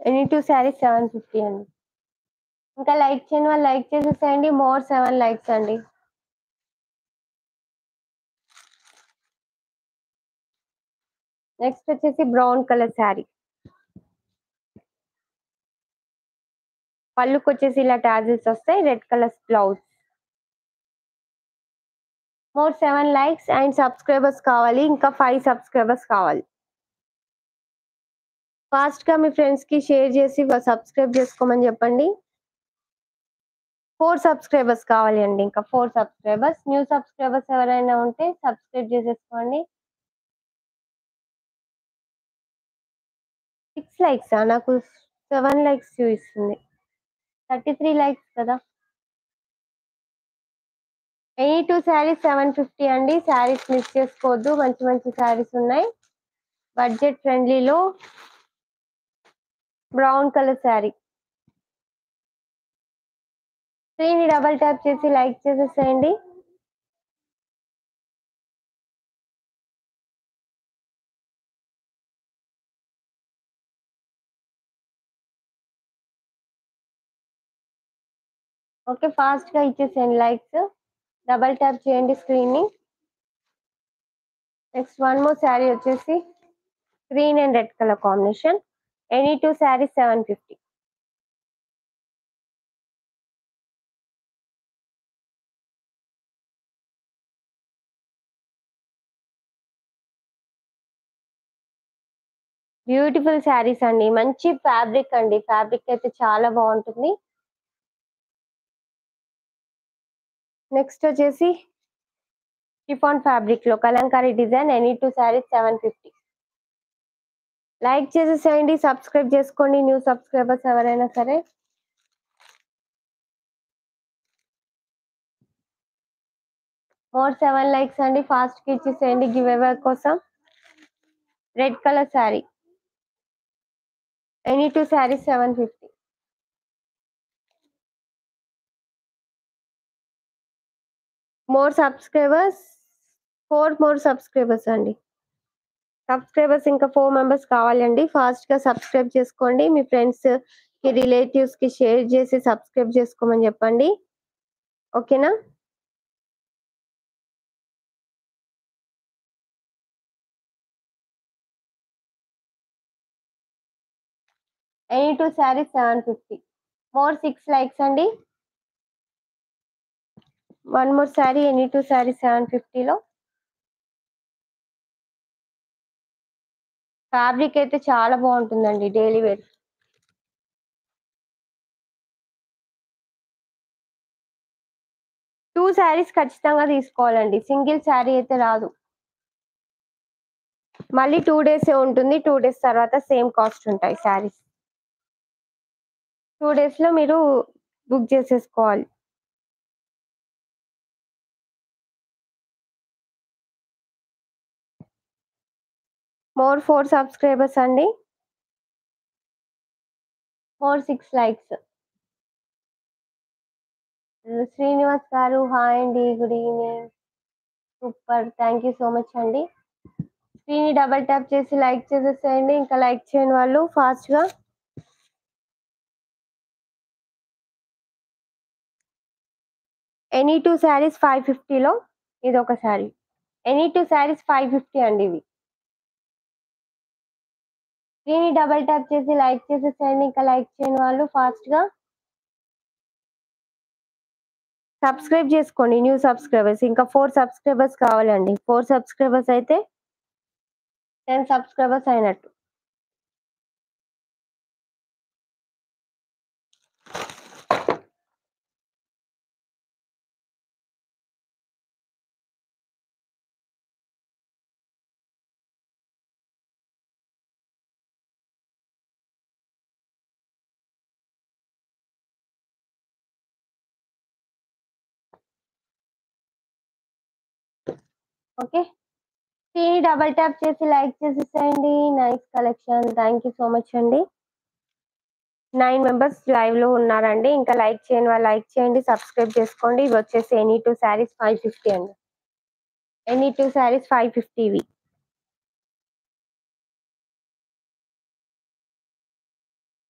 Any 2 saris 750 అండి. ఇంకా like చేయని వాళ్ళు లైక్ చేసేసేయండి. మోర్ 7 లైక్స్ అండి. నెక్స్ట్ వచ్చేసి బ్రౌన్ కలర్ శారీ. పళ్ళుకి వచ్చేసి ఇలా టాజిల్స్ వస్తాయి. Red colour blouse. More 7 likes and subscribers కావాలి. ఇంకా 5 సబ్స్క్రైబర్స్ కావాలి. ఫాస్ట్ గా మీ ఫ్రెండ్స్ కి షేర్ చేసి సబ్స్క్రైబ్ చేసుకోమని చెప్పండి. 4 సబ్స్క్రైబర్స్ కావాలి అండి. ఇంకా 4 సబ్స్క్రైబర్స్. న్యూ సబ్స్క్రైబర్స్ ఎవరైనా ఉంటే సబ్స్క్రైబ్ చేసేసుకోండి. 6 లైక్స్ నాకు 7 లైక్స్ చూపిస్తుంది. 33 లైక్స్ కదా. ఎనీ 2 శారీస్ 750 అండి. శారీస్ మిస్ చేసుకోవద్దు. మంచి మంచి శారీస్ ఉన్నాయి. బడ్జెట్ ఫ్రెండ్లీలో brown colour sari. Screen double tap చేసి లైక్ చేసేసేయండి. ఓకే, ఫాస్ట్ గా ఇచ్చేసేయండి లైక్స్. డబల్ ట్యాప్ చేయండి స్క్రీన్ ని. నెక్స్ట్ వన్ మోర్ శారీ వచ్చేసి green and red colour combination. Any 2 saris 750. Beautiful saris అండి. మంచి ఫ్యాబ్రిక్ అండి. ఫ్యాబ్రిక్ అయితే చాలా బాగుంటుంది. నెక్స్ట్ వచ్చేసి షిఫాన్ ఫ్యాబ్రిక్ లో Kalamkari design. Any 2 saris 750. Like చేసేసేయండి. సబ్స్క్రైబ్ చేసుకోండి న్యూ సబ్స్క్రైబర్స్ ఎవరైనా సరే. మోర్ 7 లైక్స్ అండి. ఫాస్ట్ కి ఇచ్చేసేయండి గివ్ అవే కోసం. Red colour sari. Any 2 saris 750. More subscribers 4 more subscribers అండి. సబ్స్క్రైబర్స్ ఇంకా 4 మెంబర్స్ కావాలండి. ఫాస్ట్ గా సబ్స్క్రైబ్ చేసుకోండి. మీ ఫ్రెండ్స్ కి రిలేటివ్స్ కి షేర్ చేసి సబ్స్క్రైబ్ చేసుకోమని చెప్పండి. ఓకేనా. ఎనీ 2 శారీస్ 750. మోర్ 6 లైక్స్ అండి. One more sari. Any 2 saris 750 లో. ఫ్యాబ్రిక్ అయితే చాలా బాగుంటుందండి. Daily wear. టూ శారీస్ ఖచ్చితంగా తీసుకోవాలండి. సింగిల్ శారీ అయితే రాదు. మళ్ళీ 2 డేస్ ఉంటుంది. 2 డేస్ తర్వాత సేమ్ కాస్ట్ ఉంటాయి శారీస్. 2 డేస్ లో మీరు బుక్ చేసేసుకోవాలి. మోర్ 4 సబ్స్క్రైబర్స్ అండి. More 6 likes. శ్రీనివాస్ గారు హాయ్ అండి. Good evening. Super. Thank you so much అండి. స్క్రీన్ డబల్ ట్యాప్ చేసి లైక్ చేసేసేయండి. ఇంకా లైక్ చేయని వాళ్ళు ఫాస్ట్ గా. ఎనీ 2 శారీస్ 550 లో ఇది ఒక శారీ. ఎనీ 2 శారీస్ 550 అండి ఇవి. స్క్రీన్ డబల్ ట్యాప్ చేసి లైక్ చేసేసేయండి. ఇంకా లైక్ చేయని వాళ్ళు ఫాస్ట్ గా సబ్స్క్రైబ్ చేసుకోండి న్యూ సబ్స్క్రైబర్స్. ఇంకా 4 సబ్స్క్రైబర్స్ కావాలండి. 4 సబ్స్క్రైబర్స్ అయితే 10 సబ్స్క్రైబర్స్ అయినట్టు. ఓకే, స్క్రీన్ డబల్ ట్యాప్ చేసి లైక్ చేసేసేయండి. Nice collection. Thank you so much అండి. 9 మెంబర్స్ లైవ్ లో ఉన్నారండి. ఇంకా లైక్ చేయని వాళ్ళు లైక్ చేయండి. సబ్స్క్రైబ్ చేసుకోండి. ఇవి వచ్చేసి ఎనీ 2 శారీస్ 550 అండి. ఎనీ 2 శారీస్ 550 ఇవి.